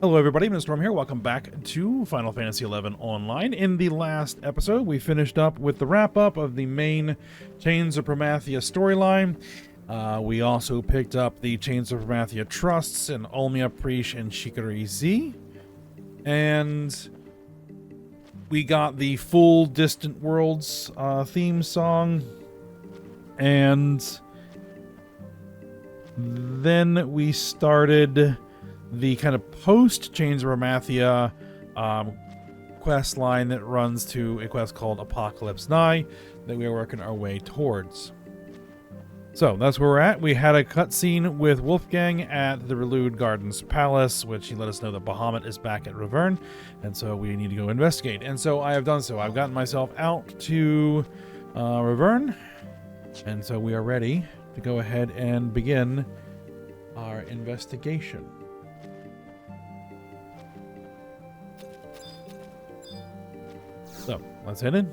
Hello everybody, Mr. Storm here. Welcome back to Final Fantasy XI Online. In the last episode, we finished up with the wrap-up of the main Chains of Promathia storyline. We also picked up the Chains of Promathia Trusts in Olmia, Preesh, and Shikari Z. And we got the full Distant Worlds theme song. And then we started the kind of post Chains of Promathia quest line that runs to a quest called Apocalypse Nigh that we are working our way towards. So that's where we're at. We had a cutscene with Wolfgang at the Relude Gardens Palace, which he let us know that Bahamut is back at Ravern, and so we need to go investigate. And so I have done so. I've gotten myself out to Ravern, and so we are ready to go ahead and begin our investigation. So, let's head in.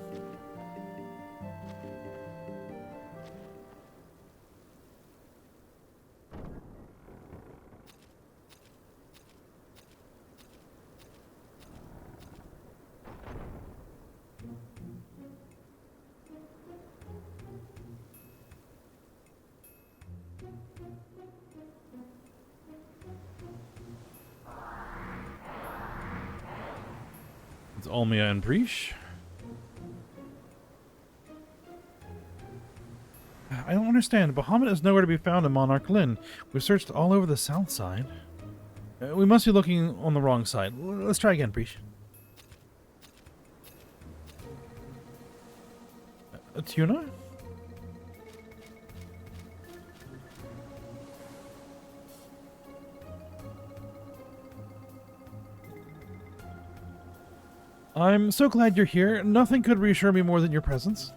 It's Olmia and Preesh. I don't understand. Bahamut is nowhere to be found in Monarch Lynn. We've searched all over the south side. We must be looking on the wrong side. Let's try again, Preesh. A tuna? I'm so glad you're here. Nothing could reassure me more than your presence.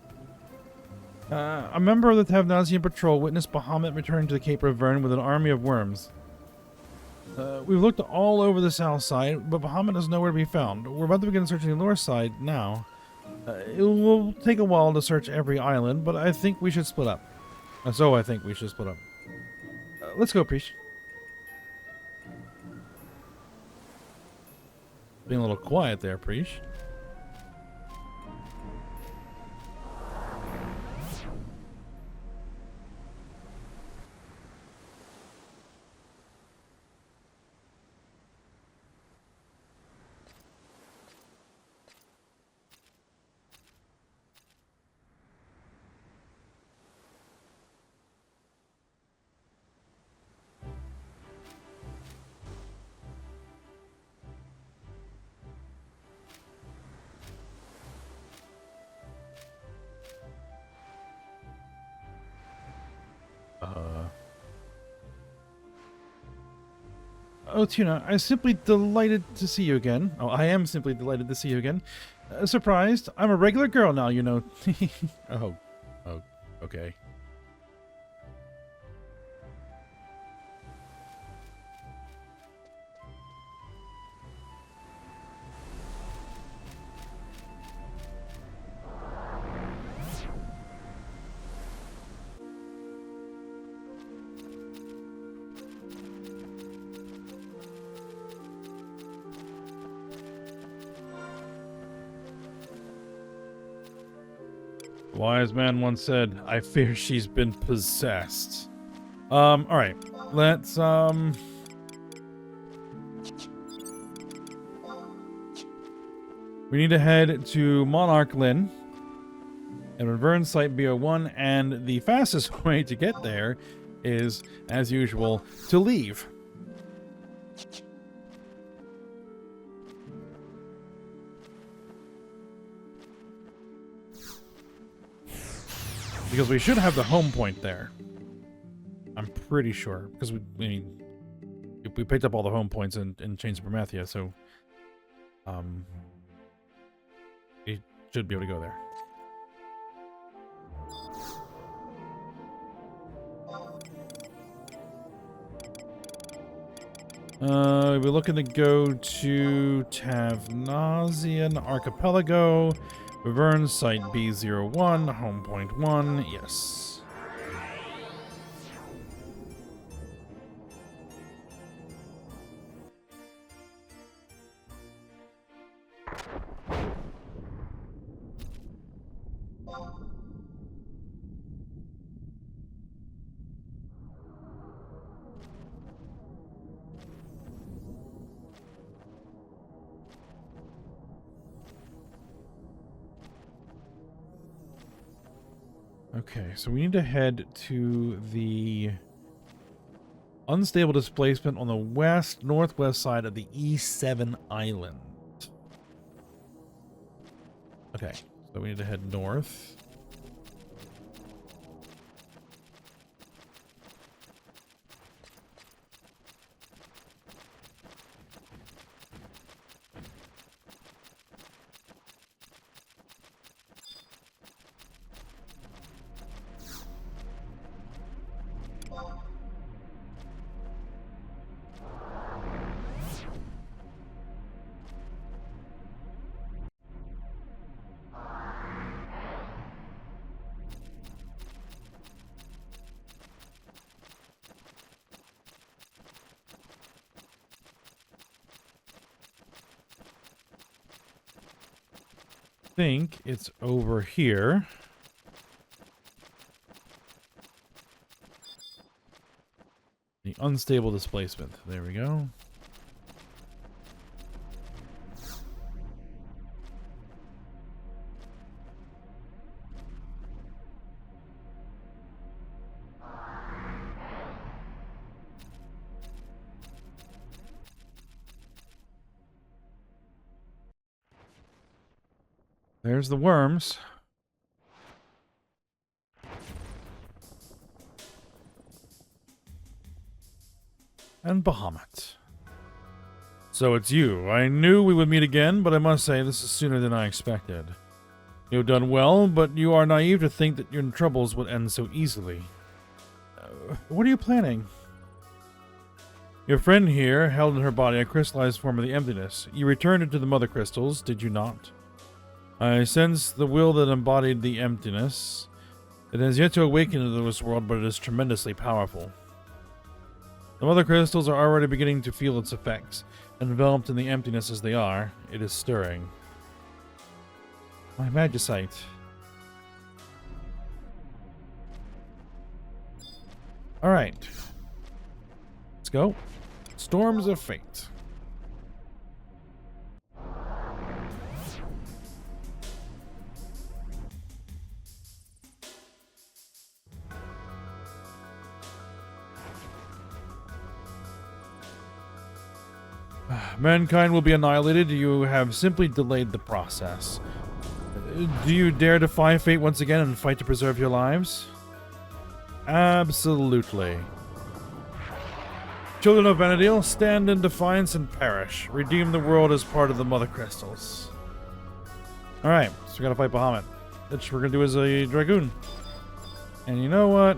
A member of the Tavnazian patrol witnessed Bahamut return to the Cape Ravern with an army of worms. We've looked all over the south side, but Bahamut is nowhere to be found. We're about to begin searching the north side now. It will take a while to search every island, but I think we should split up. So I think we should split up. Let's go, Preesh. Being a little quiet there, Preesh. Oh, Tuna, I'm simply delighted to see you again. Oh, I am simply delighted to see you again. Surprised? I'm a regular girl now, you know. Oh, okay. Wise man once said, I fear she's been possessed. Alright. Let's, we need to head to Monarch Lynn and Ravern Site BO1, and the fastest way to get there is, as usual, to leave. Because we should have the home point there. I'm pretty sure. Because we picked up all the home points in Chains of Promathia, so we should be able to go there. We're looking to go to Tavnazian Archipelago. Ravern Site B01, home point 1, yes. Okay, so we need to head to the unstable displacement on the northwest side of the E7 island. Okay, so we need to head north. Think it's over here. The unstable displacement. There we go. There's the worms. And Bahamut. So it's you. I knew we would meet again, but I must say this is sooner than I expected. You have done well, but you are naive to think that your troubles would end so easily. What are you planning? Your friend here held in her body a crystallized form of the emptiness. You returned it to the mother crystals, did you not? I sense the will that embodied the emptiness. It has yet to awaken into this world, but it is tremendously powerful. The mother crystals are already beginning to feel its effects. Enveloped in the emptiness as they are, it is stirring. My magicite. Alright. Let's go. Storms of Fate. Mankind will be annihilated. You have simply delayed the process. Do you dare defy fate once again and fight to preserve your lives? Absolutely. Children of Vana'diel, stand in defiance and perish. Redeem the world as part of the Mother Crystals. Alright, so we gotta fight Bahamut. Which we're gonna do as a Dragoon. And you know what?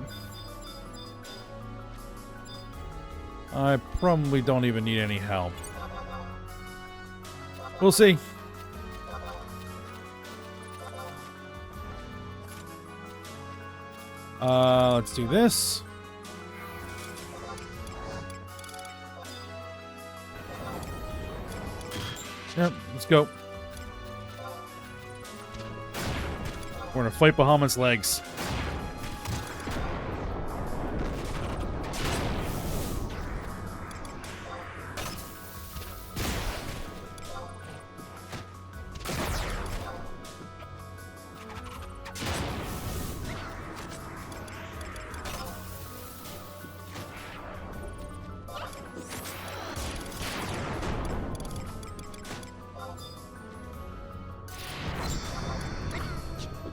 I probably don't even need any help. We'll see. Let's do this. Yep, let's go. We're gonna fight Bahamut's legs.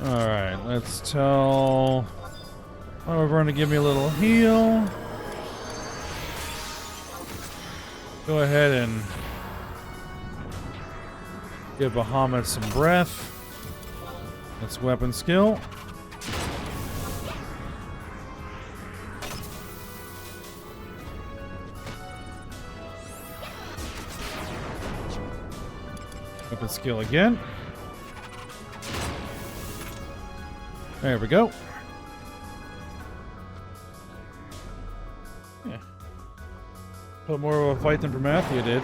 Alright, let's tell Overburn to give me a little heal. Go ahead and give Bahamut some breath. That's weapon skill. Weapon skill again. There we go. Yeah. Put more of a fight than Promathia did.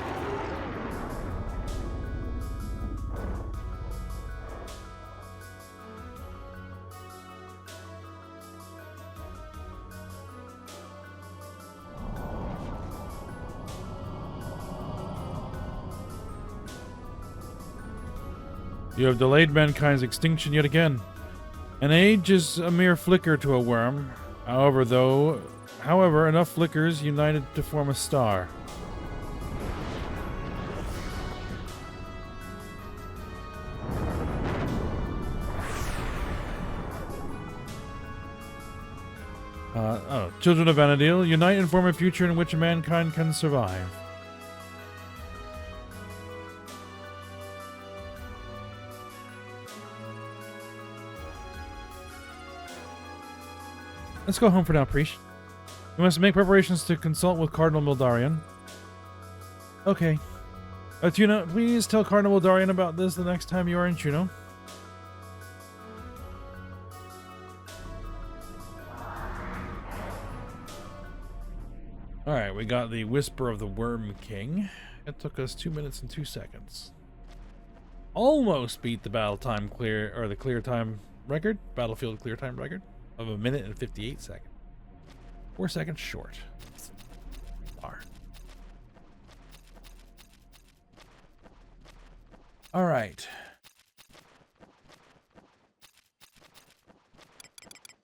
You have delayed mankind's extinction yet again. An age is a mere flicker to a worm. However, enough flickers united to form a star. Children of Vana'diel, unite and form a future in which mankind can survive. Let's go home for now, priest. We must make preparations to consult with Cardinal Mildarian. Okay. Tuna, please tell Cardinal Mildarian about this the next time you are in Juno. Alright, we got the Whisper of the Worm King. It took us 2 minutes and 2 seconds. Almost beat the battlefield clear time record of 1 minute and 58 seconds. 4 seconds short. Alright.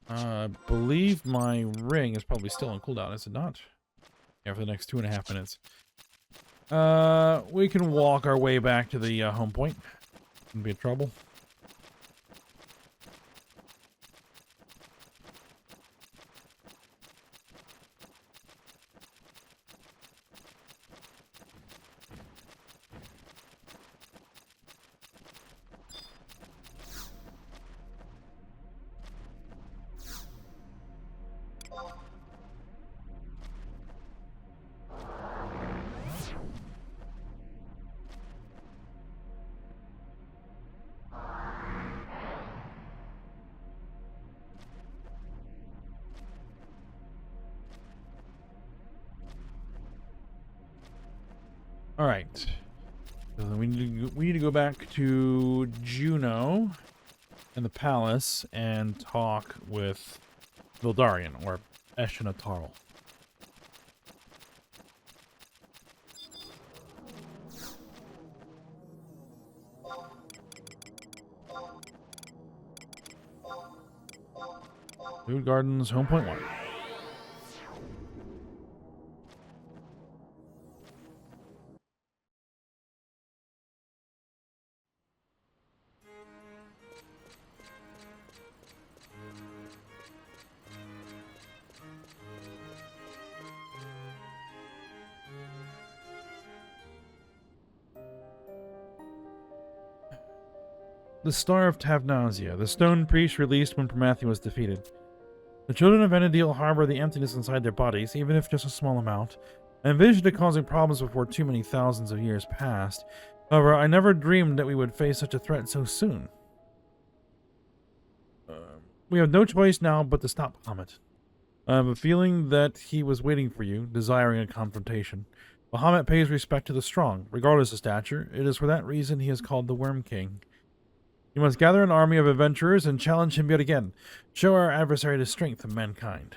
I believe my ring is probably still on cooldown, is it not? Yeah, for the next 2.5 minutes. We can walk our way back to the home point. Wouldn't be in trouble. All right. So we need to go back to Juno and the palace and talk with Mildarian or Eshinatarl. Food Gardens, home point 1. The Star of Tavnazia, the stone priest released when Promathe was defeated. The children of Vana'diel harbor the emptiness inside their bodies, even if just a small amount. I envisioned it causing problems before too many thousands of years passed. However, I never dreamed that we would face such a threat so soon. We have no choice now but to stop Bahamut. I have a feeling that he was waiting for you, desiring a confrontation. Bahamut pays respect to the strong, regardless of stature. It is for that reason he is called the Worm King. You must gather an army of adventurers and challenge him yet again. Show our adversary the strength of mankind.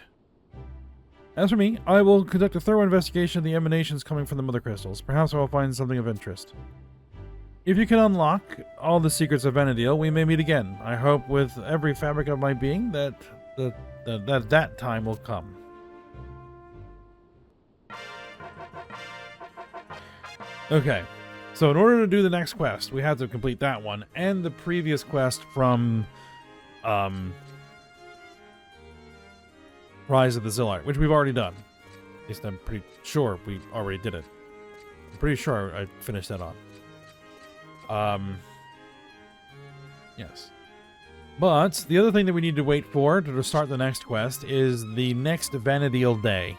As for me, I will conduct a thorough investigation of the emanations coming from the Mother Crystals. Perhaps I will find something of interest. If you can unlock all the secrets of Vana'diel, we may meet again. I hope with every fabric of my being that that time will come. Okay. So in order to do the next quest, we have to complete that one and the previous quest from Rise of the Zillart, which we've already done. At least I'm pretty sure we already did it. I'm pretty sure I finished that on. Yes. But the other thing that we need to wait for to start the next quest is the next Vana'diel day.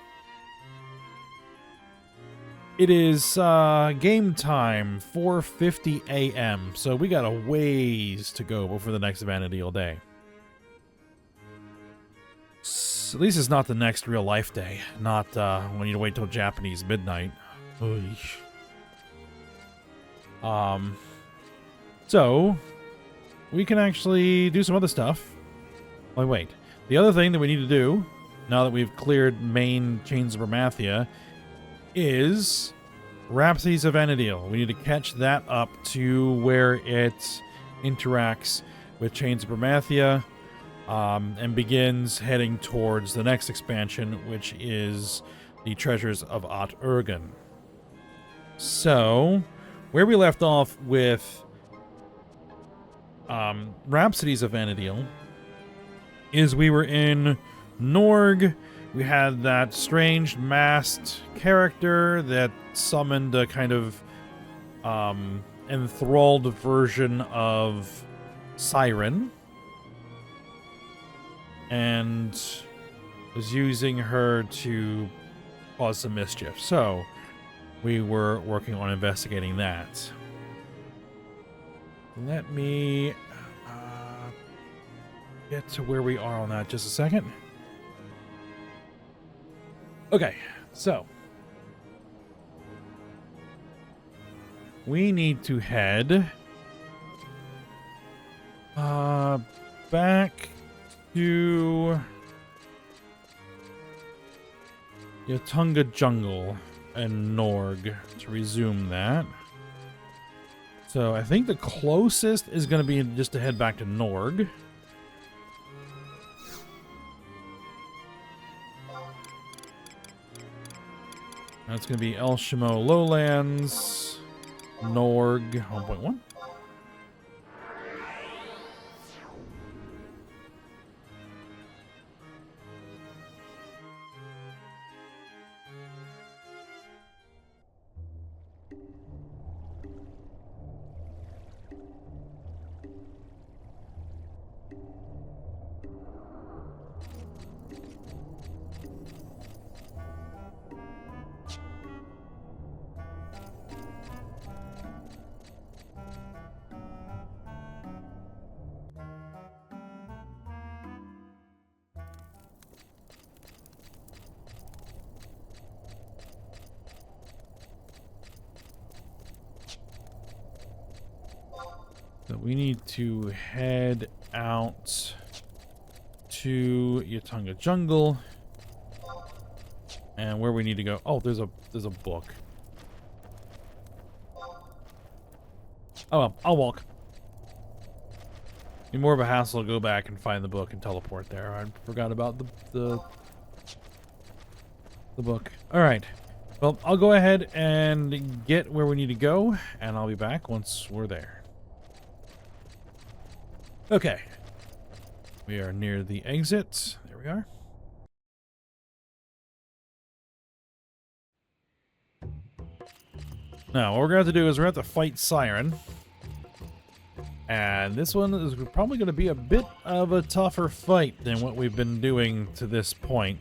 It is game time, 4:50 a.m. So we got a ways to go before the next Vana'diel day. At least it's not the next real life day. Not when you wait till Japanese midnight. So we can actually do some other stuff. Oh, wait. The other thing that we need to do, now that we've cleared main Chains of Promathe, is Rhapsodies of Vana'diel. We need to catch that up to where it interacts with Chains of Bromathia, and begins heading towards the next expansion, which is the Treasures of Ot Urgan. So, where we left off with Rhapsodies of Vana'diel is we were in Norg. We had that strange masked character that summoned a kind of enthralled version of Siren and was using her to cause some mischief. So we were working on investigating that. Let me get to where we are on that just a second. Okay, so we need to head back to Yatunga Jungle and Norg to resume that. So I think the closest is going to be just to head back to Norg. That's going to be El Shimo Lowlands, Norg 1.1. So we need to head out to Yatunga Jungle. And where we need to go. Oh, there's a book. Oh well, I'll walk. Be more of a hassle to go back and find the book and teleport there. I forgot about the book. Alright. Well, I'll go ahead and get where we need to go, and I'll be back once we're there. Okay. We are near the exit. There we are. Now, what we're going to have to do is we're going to have to fight Siren. And this one is probably going to be a bit of a tougher fight than what we've been doing to this point.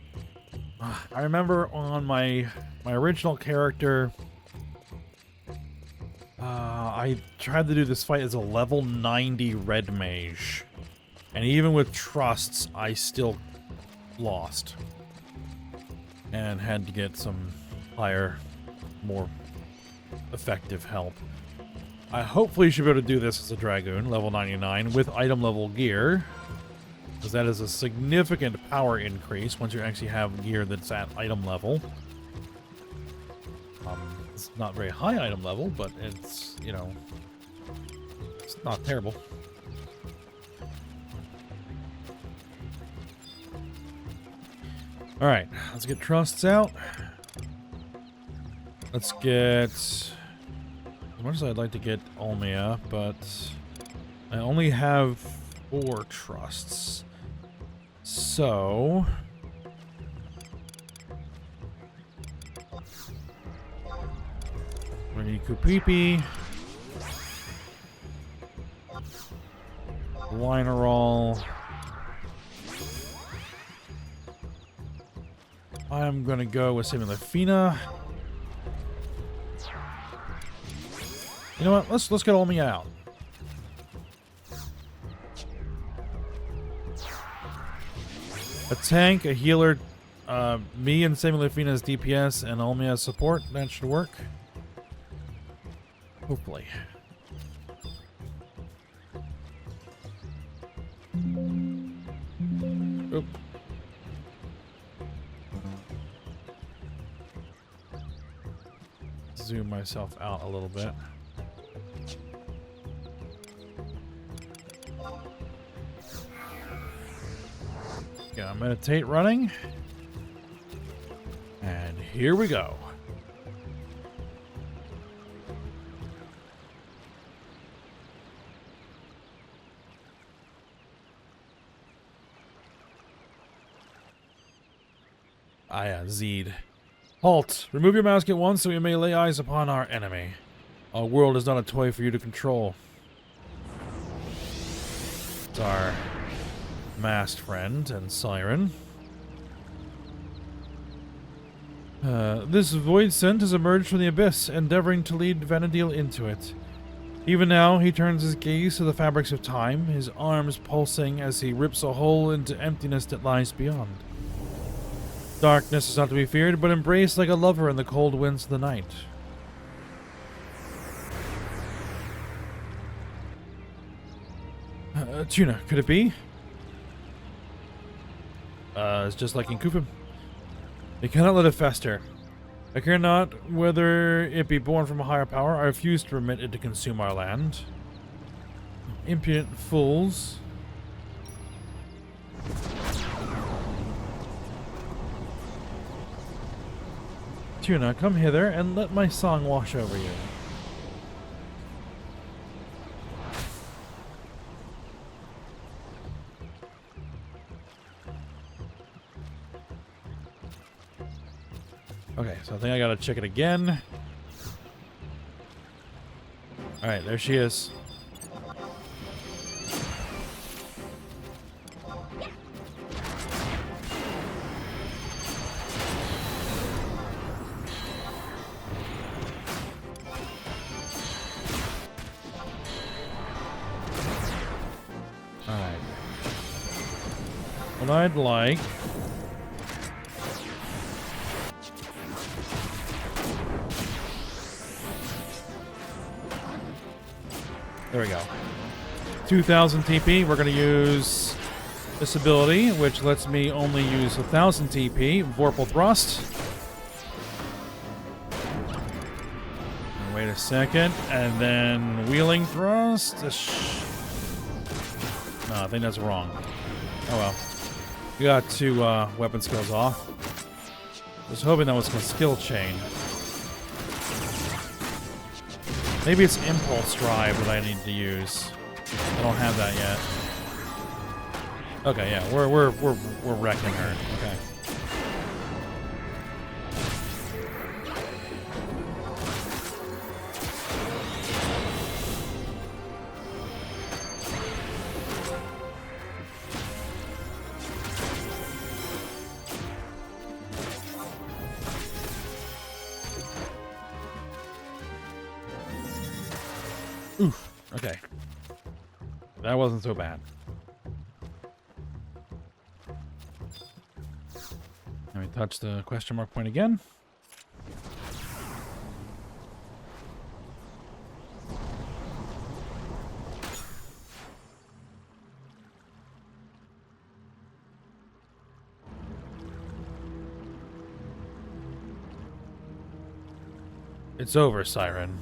I remember on my original character, I tried to do this fight as a level 90 red mage. And even with trusts, I still lost. And had to get some higher, more effective help. I hopefully should be able to do this as a Dragoon, level 99, with item level gear. Because that is a significant power increase once you actually have gear that's at item level. It's not very high item level, but it's, you know, it's not terrible. Alright, let's get trusts out. Let's get... As much as I'd like to get Olmia, but I only have 4 trusts. So... we need Kupipi, Linerol. I'm gonna go with Finale Fina. You know what? Let's get Olmia out. A tank, a healer, me and Finale Fina as DPS, and Olmia as support. That should work. Hopefully. Oop. Zoom myself out a little bit. Yeah, meditate running. And here we go. Zed. Halt! Remove your mask at once so we may lay eyes upon our enemy. Our world is not a toy for you to control. It's our masked friend and Siren. This void scent has emerged from the abyss, endeavoring to lead Vana'diel into it. Even now, he turns his gaze to the fabrics of time, his arms pulsing as he rips a hole into emptiness that lies beyond. Darkness is not to be feared, but embraced like a lover in the cold winds of the night. Tuna, could it be? It's just like in Kufim. You cannot let it fester. I care not whether it be born from a higher power. I refuse to permit it to consume our land. Impudent fools. Tuna, come hither and let my song wash over you. Okay, so I think I gotta check it again. Alright, there she is. Alright. What I'd like... There we go. 2,000 TP. We're going to use this ability, which lets me only use 1,000 TP. Vorpal Thrust. Wait a second. And then Wheeling Thrust. No, I think that's wrong. Oh well. We got 2 weapon skills off. I was hoping that was a skill chain. Maybe it's Impulse Drive that I need to use. I don't have that yet. Okay, yeah, we're wrecking her. Okay. Oof. Okay. That wasn't so bad. Let me touch the question mark point again. It's over, Siren.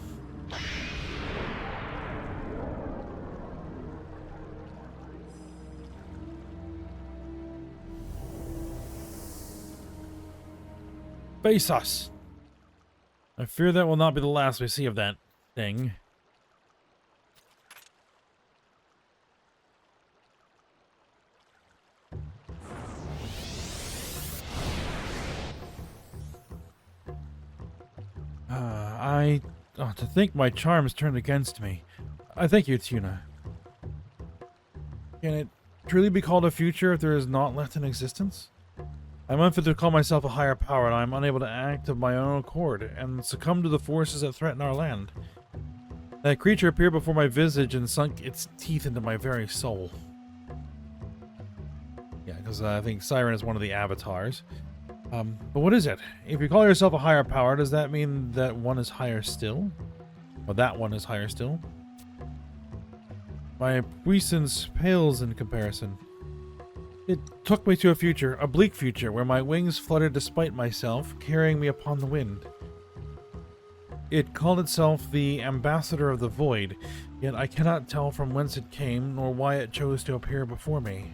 Face us. I fear that will not be the last we see of that thing. To think my charms turned against me. I thank you, Tuna. Can it truly be called a future if there is naught left in existence? I'm unfit to call myself a higher power, and I am unable to act of my own accord, and succumb to the forces that threaten our land. That creature appeared before my visage and sunk its teeth into my very soul. Yeah, because I think Siren is one of the avatars. But what is it? If you call yourself a higher power, does that mean that one is higher still? Or that one is higher still? My puissance pales in comparison. It took me to a future, a bleak future, where my wings fluttered despite myself, carrying me upon the wind. It called itself the Ambassador of the Void, yet I cannot tell from whence it came, nor why it chose to appear before me.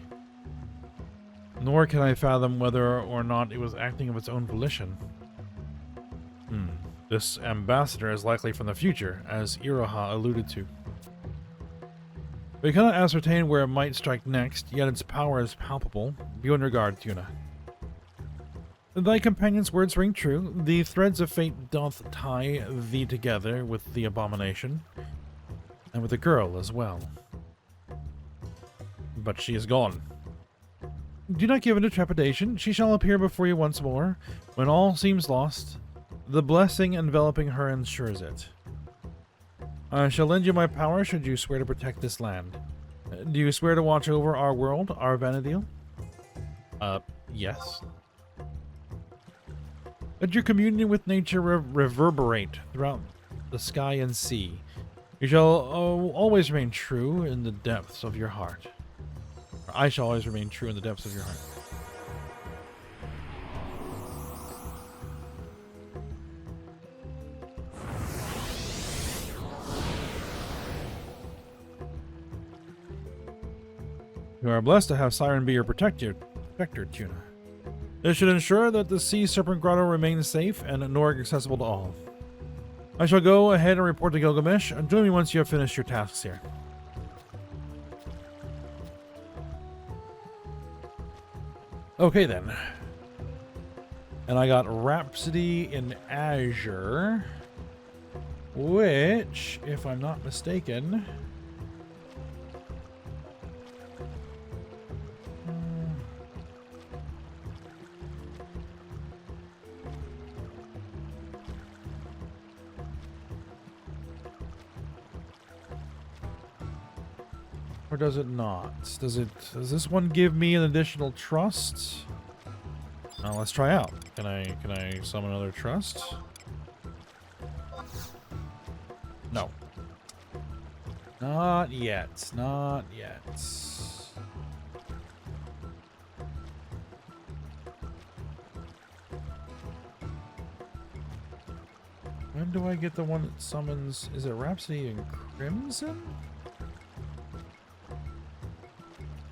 Nor can I fathom whether or not it was acting of its own volition. This ambassador is likely from the future, as Iroha alluded to. We cannot ascertain where it might strike next, yet its power is palpable. Be on your guard, Tuna. Thy companion's words ring true. The threads of fate doth tie thee together with the abomination, and with the girl as well. But she is gone. Do not give in to trepidation. She shall appear before you once more, when all seems lost. The blessing enveloping her ensures it. I shall lend you my power should you swear to protect this land. Do you swear to watch over our world, our Vana'diel? Yes. Let your communion with nature reverberate throughout the sky and sea. You shall always remain true in the depths of your heart. Or I shall always remain true in the depths of your heart. You are blessed to have Siren be your protector, Tuna. This should ensure that the Sea Serpent Grotto remains safe and Norg accessible to all. I shall go ahead and report to Gilgamesh. Join me once you have finished your tasks here. Okay then. And I got Rhapsody in Azure, which, if I'm not mistaken... Or does it not? Does this one give me an additional trust? Now let's try out. Can I summon another trust? No. Not yet. Not yet. When do I get the one that summons? Is it Rhapsody in Crimson?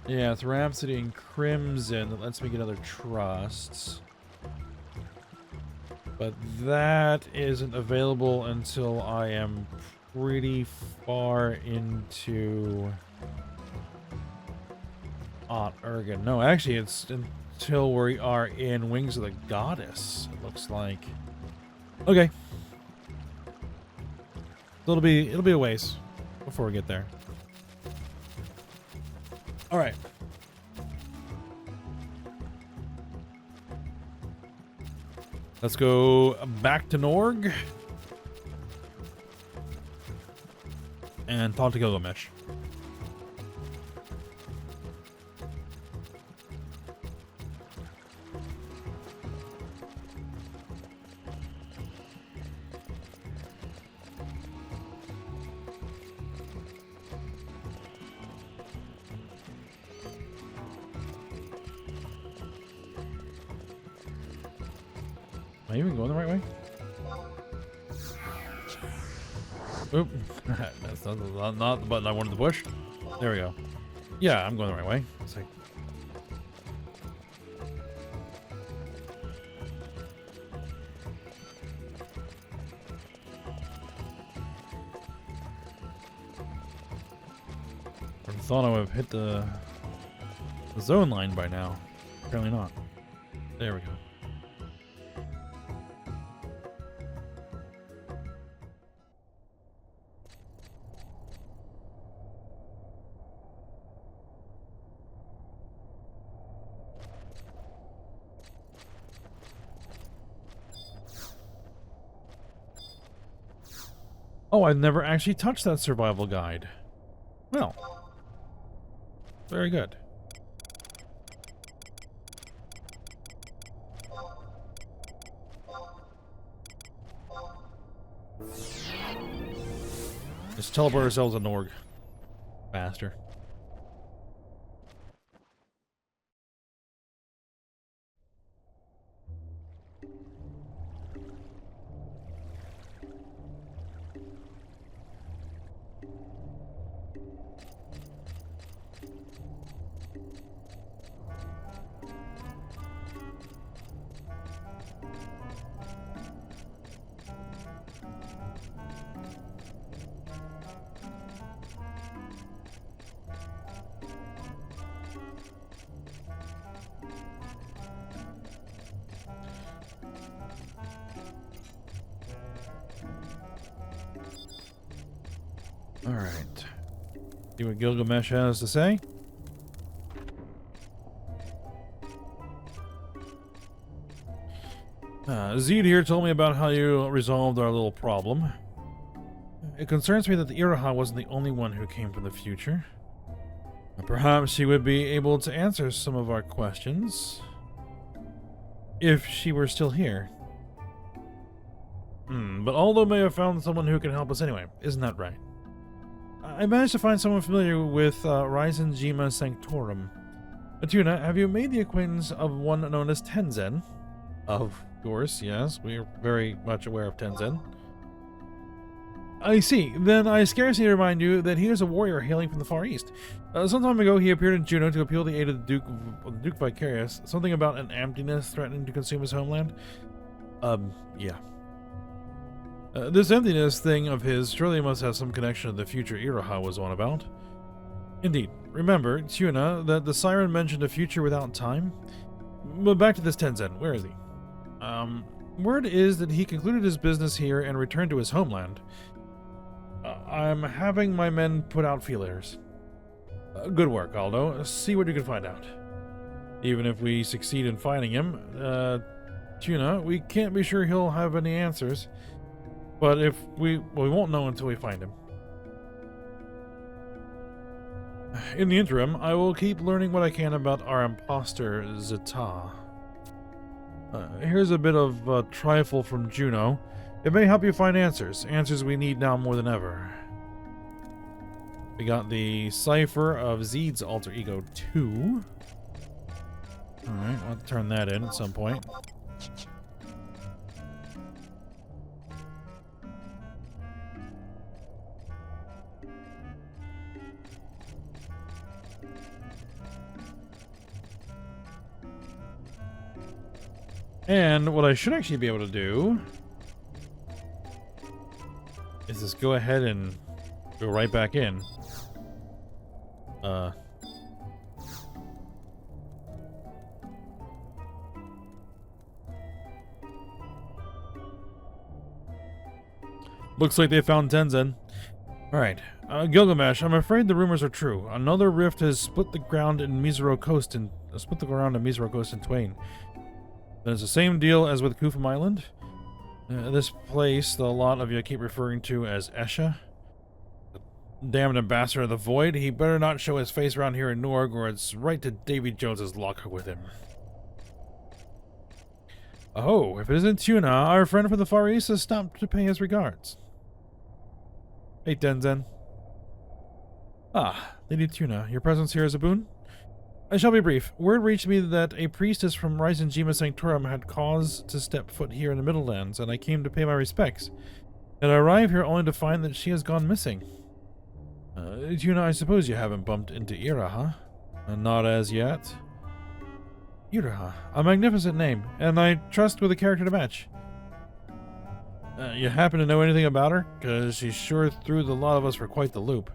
Yeah, it's Rhapsody in Crimson that lets me get other trusts. But that isn't available until I am pretty far into Ergen. No, actually, it's until we are in Wings of the Goddess, it looks like. Okay. So it'll be a ways before we get there. All right. Let's go back to Norg and talk to Gilgamesh. Am I even going the right way? Oop. That's not the button I wanted to push. There we go. Yeah, I'm going the right way. It's like... I thought I would have hit the zone line by now. Apparently not. There we go. Oh, I've never actually touched that survival guide. Well, very good. Let's teleport ourselves to Norg. Faster. Alright. See what Gilgamesh has to say. Zed here told me about how you resolved our little problem. It concerns me that the Iraha wasn't the only one who came from the future. Perhaps she would be able to answer some of our questions. If she were still here. But Aldo may have found someone who can help us anyway. Isn't that right? I managed to find someone familiar with Ryzen Jima Sanctorum. Atuna, have you made the acquaintance of one known as Tenzen? Of course, yes. We are very much aware of Tenzen. I see. Then I scarcely remind you that he is a warrior hailing from the Far East. Some time ago, he appeared in Juneau to appeal the aid of the Duke Vicarious. Something about an emptiness threatening to consume his homeland? Yeah. This emptiness thing of his surely must have some connection to the future Iraha was on about. Indeed. Remember, Tuna, that the Siren mentioned a future without time? But back to this Tenzen. Where is he? Word is that he concluded his business here and returned to his homeland. I'm having my men put out feelers. Good work, Aldo. See what you can find out. Even if we succeed in finding him, Tuna, we can't be sure he'll have any answers. But if we won't know until we find him. In the interim, I will keep learning what I can about our imposter, Zeta. Here's a bit of trifle from Juno. It may help you find answers. Answers we need now more than ever. We got the cipher of Zed's alter ego 2. Alright, I'll turn that in at some point. And what I should actually be able to do is just go ahead and go right back in. Looks like they found Tenzen. Alright. Gilgamesh, I'm afraid the rumors are true. Another rift has split the ground in Mizero Coast in twain. Then it's the same deal as with Kufum Island. This place, the lot of you keep referring to as Esha. The damned ambassador of the Void. He better not show his face around here in Norg, or it's right to Davy Jones's locker with him. Oh, if it isn't Tuna, our friend from the Far East has stopped to pay his regards. Hey, Tenzen. Ah, Lady Tuna, your presence here is a boon? I shall be brief. Word reached me that a priestess from Ryzen Jima Sanctorum had cause to step foot here in the Middlelands, and I came to pay my respects. And I arrive here only to find that she has gone missing. Tuna, I suppose you haven't bumped into Iraha? Not as yet. Iraha, a magnificent name, and I trust with a character to match. You happen to know anything about her? Because she sure threw the lot of us for quite the loop.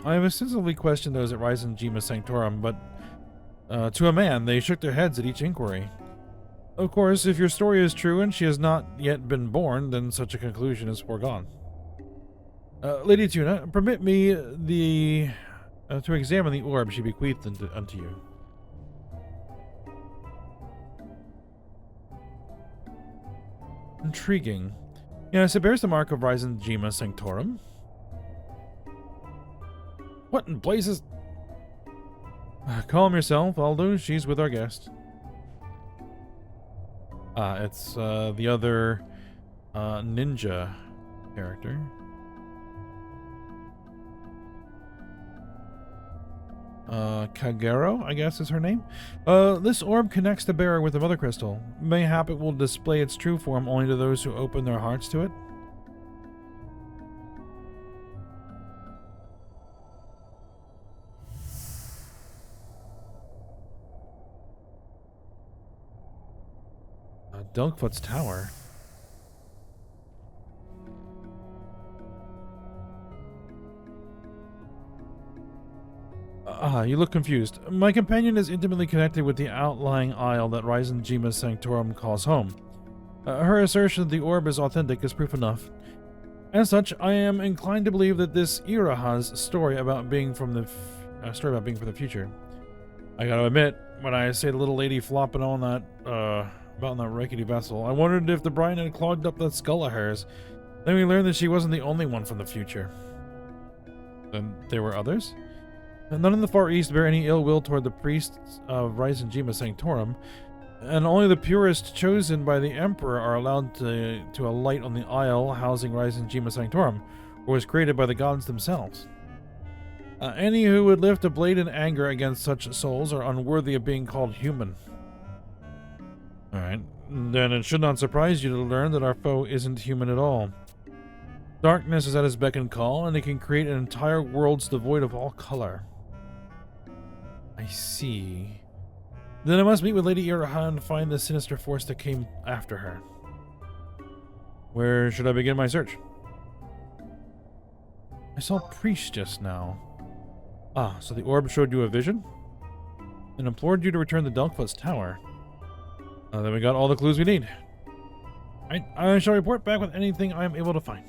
I have extensively questioned those at Ryzen Jima Sanctorum, but to a man, they shook their heads at each inquiry. Of course, if your story is true and she has not yet been born, then such a conclusion is foregone. Lady Tuna, permit me to examine the orb she bequeathed unto you. Intriguing. Yes, it bears the mark of Ryzen Jima Sanctorum. What in blazes? Calm yourself, Aldo. She's with our guest. It's the other ninja character. Kagero, I guess is her name. This orb connects the bearer with the mother crystal. Mayhap it will display its true form only to those who open their hearts to it. Delkfoot's Tower. You look confused. My companion is intimately connected with the outlying isle that Ryzen Jima Sanctorum calls home. Her assertion that the orb is authentic is proof enough. As such, I am inclined to believe that this Iraha's story about being from the future. I gotta admit, when I say the little lady flopping on that about on that rickety vessel, I wondered if the brine had clogged up that skull of hers. Then we learned that she wasn't the only one from the future. Then there were others? And none in the Far East bear any ill will toward the priests of Ryzenjima Sanctorum, and only the purest chosen by the Emperor are allowed to alight on the isle housing Ryzenjima Sanctorum, or was created by the gods themselves. Any who would lift a blade in anger against such souls are unworthy of being called human. Alright, then it should not surprise you to learn that our foe isn't human at all. Darkness is at his beck and call, and it can create an entire world devoid of all color. I see. Then I must meet with Lady Iraha and find the sinister force that came after her. Where should I begin my search? I saw Priest just now. Ah, so the orb showed you a vision? And implored you to return to Delkfoot's tower. Then we got all the clues we need. Alright, I shall report back with anything I am able to find.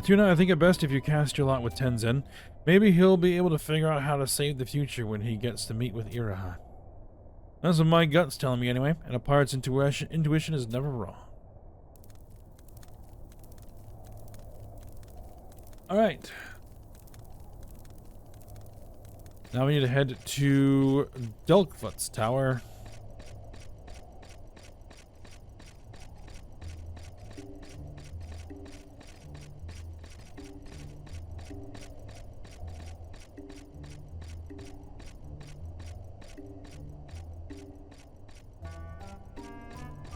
Tuna, I think it best if you cast your lot with Tenzin. Maybe he'll be able to figure out how to save the future when he gets to meet with Iraha. That's what my gut's telling me anyway, and a pirate's intuition is never wrong. Alright. Now we need to head to Delkfoot's tower.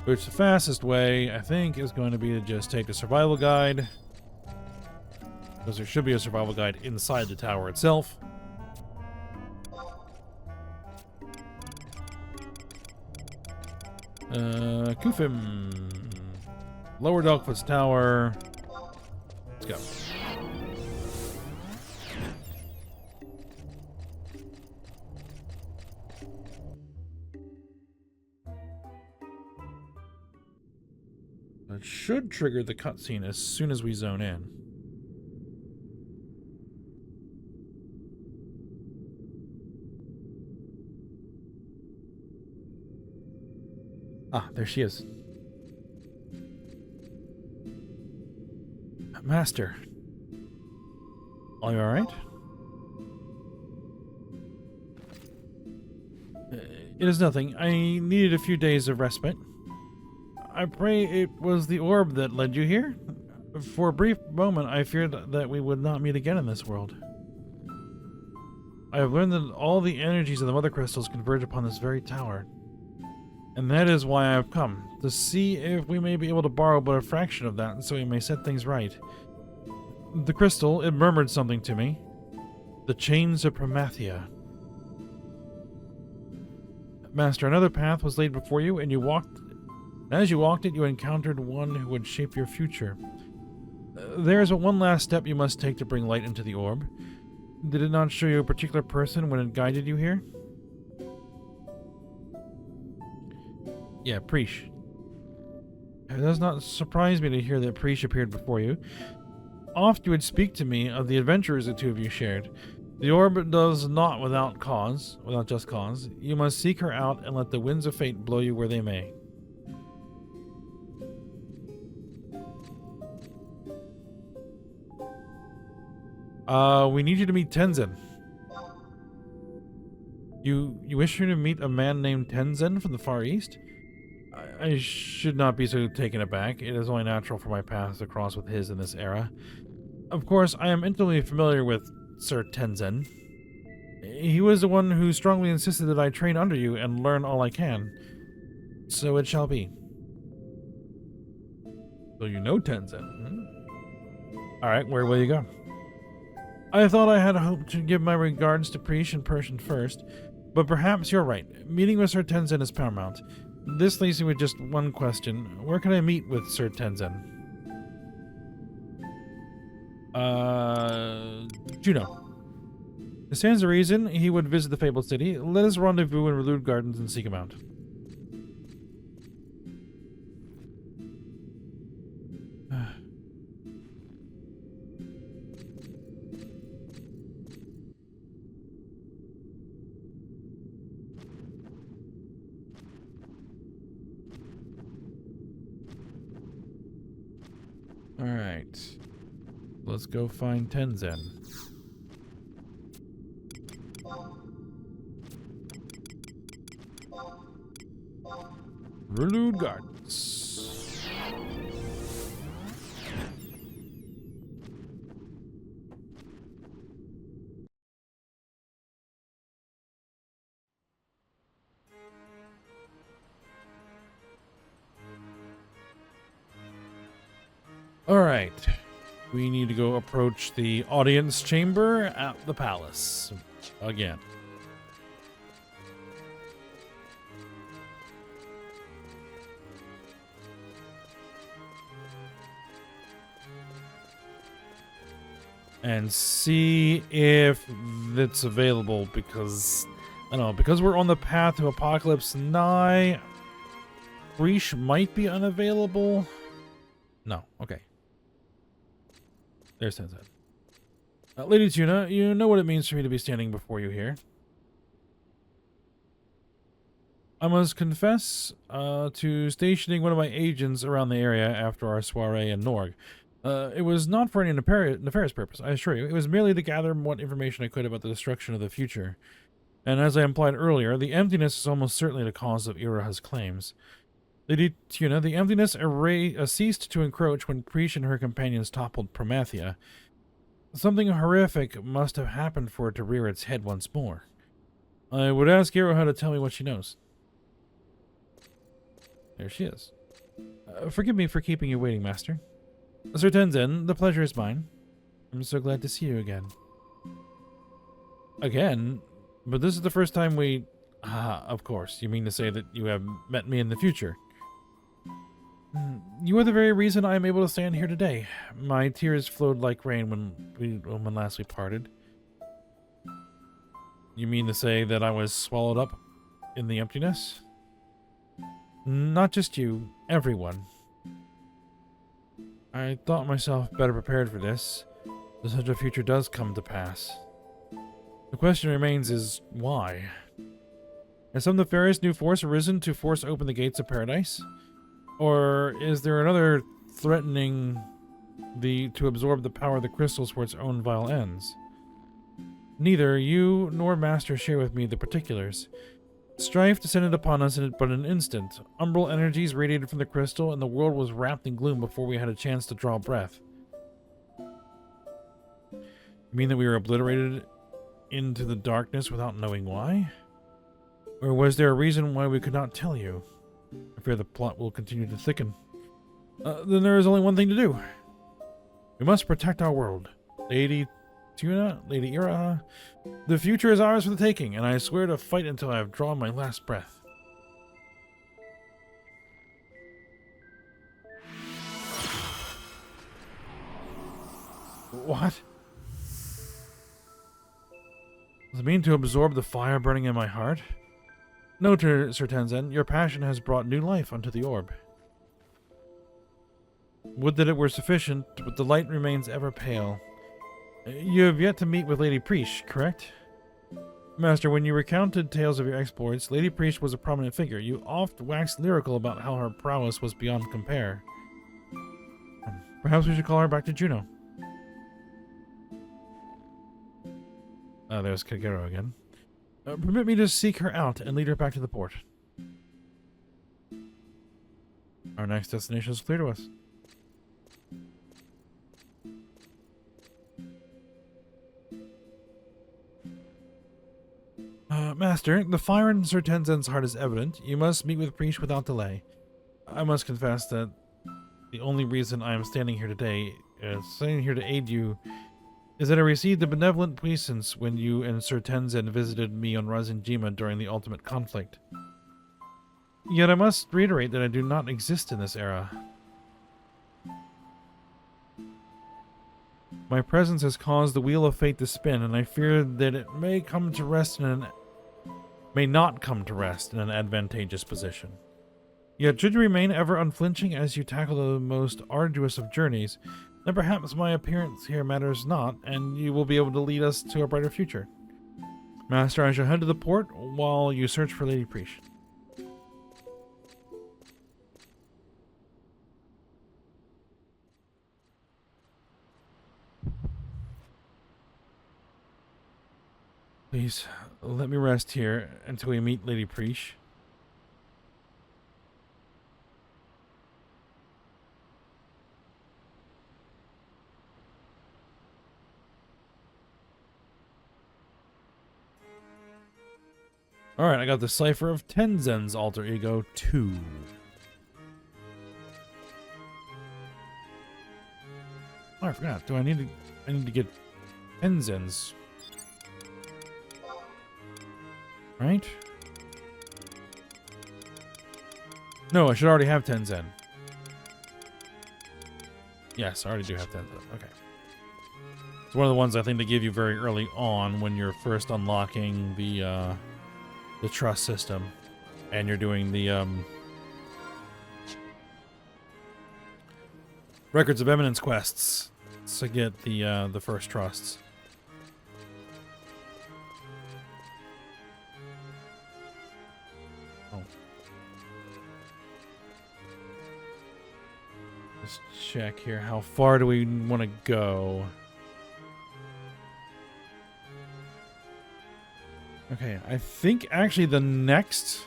Which the fastest way, I think, is going to be to just take the survival guide. Because there should be a survival guide inside the tower itself. Kufim. Lower Delkfoot's tower. Let's go. It should trigger the cutscene as soon as we zone in. Ah, there she is. Master. Are you alright? It is nothing. I needed a few days of respite. I pray it was the orb that led you here? For a brief moment, I feared that we would not meet again in this world. I have learned that all the energies of the Mother Crystals converge upon this very tower. And that is why I have come, to see if we may be able to borrow but a fraction of that, so we may set things right. The crystal, it murmured something to me. The chains of Promathia. Master, another path was laid before you, and you walked. As you walked it, you encountered one who would shape your future. There is one last step you must take to bring light into the orb. Did it not show you a particular person when it guided you here? Yeah, Preesh. It does not surprise me to hear that Preesh appeared before you. Oft you would speak to me of the adventures the two of you shared. The orb does not without just cause. You must seek her out and let the winds of fate blow you where they may. We need you to meet Tenzin. You wish her to meet a man named Tenzin from the Far East? I should not be so taken aback. It is only natural for my paths to cross with his in this era. Of course, I am intimately familiar with Sir Tenzin. He was the one who strongly insisted that I train under you and learn all I can. So it shall be. So you know Tenzin, hmm? Alright, where will you go? I thought I had hoped to give my regards to Preesh in person first, but perhaps you're right. Meeting with Sir Tenzin is paramount. This leaves me with just one question. Where can I meet with Sir Tenzin? Juno. There stands a reason he would visit the fabled city. Let us rendezvous in Relude Gardens and seek him out. Alright. Let's go find Tenzin. Relude Gardens. Alright. We need to go approach the audience chamber at the palace. Again. And see if it's available, because I don't know, because we're on the path to Apocalypse Nigh, Breach might be unavailable. No, okay. There's Tenzin. Lady Tuna, you know what it means for me to be standing before you here. I must confess to stationing one of my agents around the area after our soiree in Norg. It was not for any nefarious purpose, I assure you. It was merely to gather what information I could about the destruction of the future. And as I implied earlier, the emptiness is almost certainly the cause of Iraha's claims. Lady Tuna, the emptiness ceased to encroach when Preesh and her companions toppled Promathia. Something horrific must have happened for it to rear its head once more. I would ask Iraha to tell me what she knows. There she is. Forgive me for keeping you waiting, Master. Sir Tenzin, the pleasure is mine. I'm so glad to see you again. Again? But this is the first time we... Ah, of course. You mean to say that you have met me in the future? You are the very reason I am able to stand here today. My tears flowed like rain when last we parted. You mean to say that I was swallowed up in the emptiness? Not just you, everyone. I thought myself better prepared for this, if such a future does come to pass. The question remains is, why? Has some nefarious new force arisen to force open the gates of paradise? Or is there another threatening to absorb the power of the crystals for its own vile ends? Neither you nor Master share with me the particulars. Strife descended upon us in but an instant. Umbral energies radiated from the crystal, and the world was wrapped in gloom before we had a chance to draw breath. You mean that we were obliterated into the darkness without knowing why? Or was there a reason why we could not tell you? I fear the plot will continue to thicken. Then there is only one thing to do. We must protect our world. Lady Tuna, Lady Iraha, the future is ours for the taking, and I swear to fight until I have drawn my last breath. What? Does it mean to absorb the fire burning in my heart? No, Sir Tenzin, your passion has brought new life unto the orb. Would that it were sufficient, but the light remains ever pale. You have yet to meet with Lady Preesh, correct? Master, when you recounted tales of your exploits, Lady Preesh was a prominent figure. You oft waxed lyrical about how her prowess was beyond compare. Perhaps we should call her back to Juno. There's Kagero again. Permit me to seek her out and lead her back to the port. Our next destination is clear to us. Master, the fire in Sir Tenzin's heart is evident. You must meet with Preesh without delay. I must confess that the only reason I am standing here today, to aid you, is that I received a benevolent puissance when you and Sir Tenzin visited me on Razinjima during the ultimate conflict. Yet I must reiterate that I do not exist in this era. My presence has caused the wheel of fate to spin, and I fear that it may not come to rest in an advantageous position. Yet should you remain ever unflinching as you tackle the most arduous of journeys, then perhaps my appearance here matters not, and you will be able to lead us to a brighter future. Master, I shall head to the port while you search for Lady Preesh. Please, let me rest here until we meet Lady Preesh. Alright, I got the Cipher of Tenzen's alter ego 2. Oh, I forgot. I need to get Tenzen's. Right? No, I should already have Tenzen. Yes, I already do have Tenzen. Okay. It's one of the ones I think they give you very early on when you're first unlocking the trust system, and you're doing the Records of Eminence quests to get the first trusts. Oh. Let's check here. How far do we want to go? Okay, I think actually the next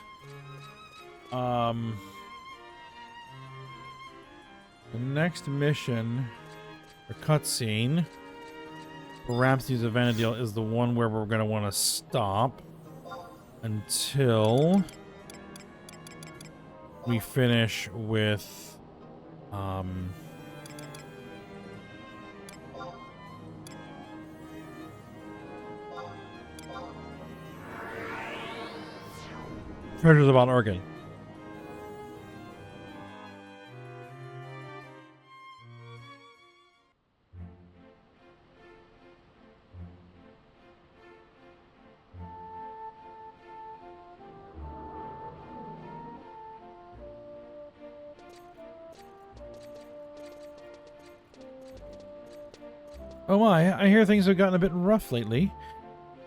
mission or cutscene for Rhapsodies of Vana'diel is the one where we're gonna want to stop until we finish with Treasures of Mount Organ. Oh my, I hear things have gotten a bit rough lately.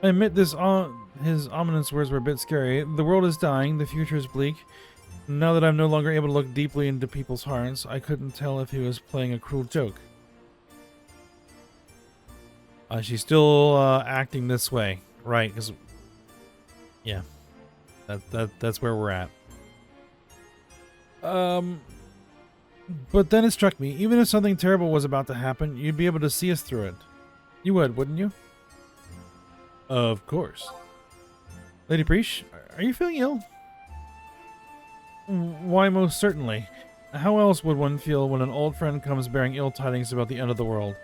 I admit his ominous words were a bit scary. The world is dying, the future is bleak. Now that I'm no longer able to look deeply into people's hearts, I couldn't tell if he was playing a cruel joke. She's still acting this way. Right, because... yeah. That's where we're at. But then it struck me, even if something terrible was about to happen, you'd be able to see us through it. You would, wouldn't you? Of course. Lady Preesh, are you feeling ill? Why, most certainly. How else would one feel when an old friend comes bearing ill tidings about the end of the world?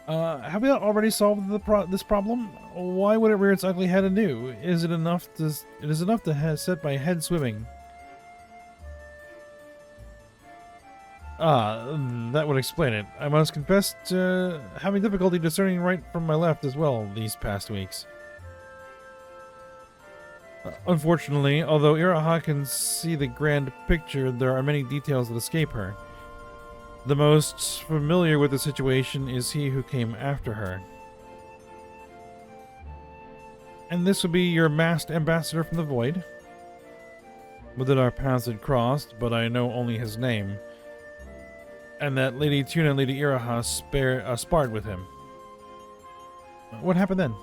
Have we not already solved this problem? Why would it rear its ugly head anew? It is enough to set my head swimming. That would explain it. I must confess to having difficulty discerning right from my left as well these past weeks. Unfortunately, although Iraha can see the grand picture, there are many details that escape her. The most familiar with the situation is he who came after her. And this would be your masked ambassador from the Void. With it our paths had crossed, but I know only his name. And that Lady Tuna and Lady Iraha sparred with him. What happened then?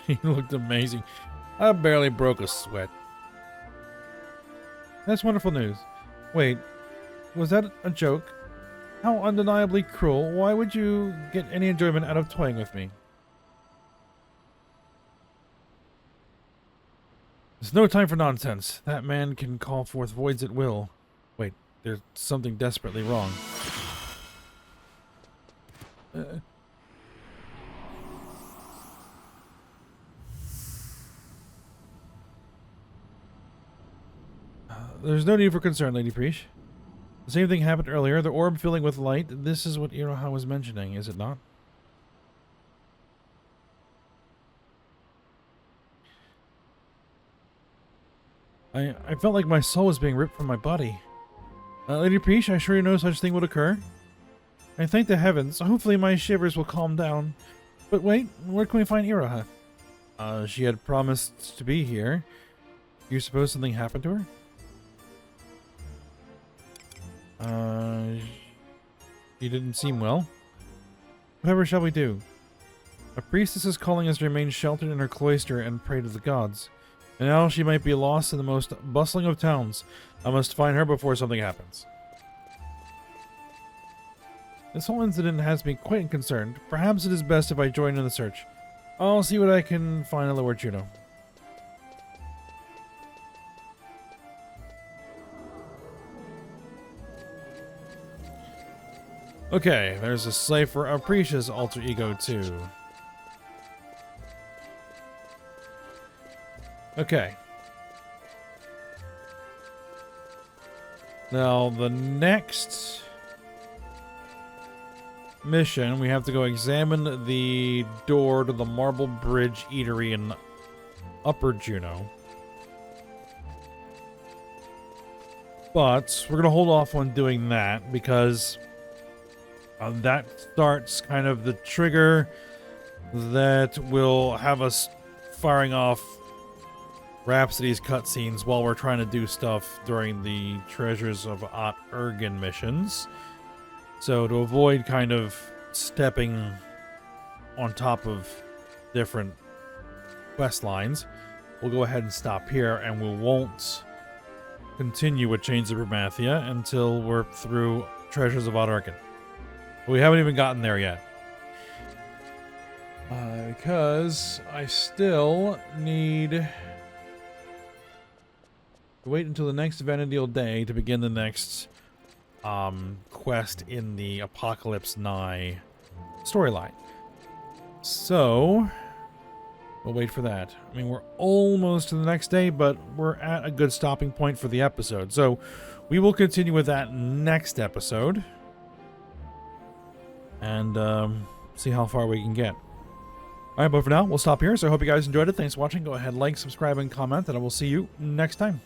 He looked amazing. I barely broke a sweat. That's wonderful news. Wait, was that a joke? How undeniably cruel. Why would you get any enjoyment out of toying with me? There's no time for nonsense. That man can call forth voids at will. Wait, there's something desperately wrong. There's no need for concern, Lady Preesh. The same thing happened earlier. The orb filling with light. This is what Iroha was mentioning, is it not? I felt like my soul was being ripped from my body. Lady Peach, I sure you know such thing would occur. I thank the heavens. Hopefully my shivers will calm down. But wait, where can we find Iroha? She had promised to be here. You suppose something happened to her? She didn't seem well. Whatever shall we do? A priestess is calling us to remain sheltered in her cloister and pray to the gods. And now she might be lost in the most bustling of towns. I must find her before something happens. This whole incident has me quite concerned. Perhaps it is best if I join in the search. I'll see what I can find at Lower Juno. Okay, there's a cipher of Prisha's alter ego too. Okay. Now, the next mission, we have to go examine the door to the Marble Bridge Eatery in Upper Juno. But we're going to hold off on doing that because that starts kind of the trigger that will have us firing off Rhapsody's cutscenes while we're trying to do stuff during the Treasures of Ot Ergen missions. So to avoid kind of stepping on top of different quest lines, we'll go ahead and stop here, and we won't continue with Chains of Bromathia until we're through Treasures of Ot Ergen. We haven't even gotten there yet. Because I still need to wait until the next Vana'diel day to begin the next quest in the Apocalypse Nigh storyline. So we'll wait for that. I mean, we're almost to the next day, but we're at a good stopping point for the episode. So we will continue with that next episode and see how far we can get. Alright, but for now, we'll stop here. So I hope you guys enjoyed it. Thanks for watching. Go ahead, like, subscribe, and comment, and I will see you next time.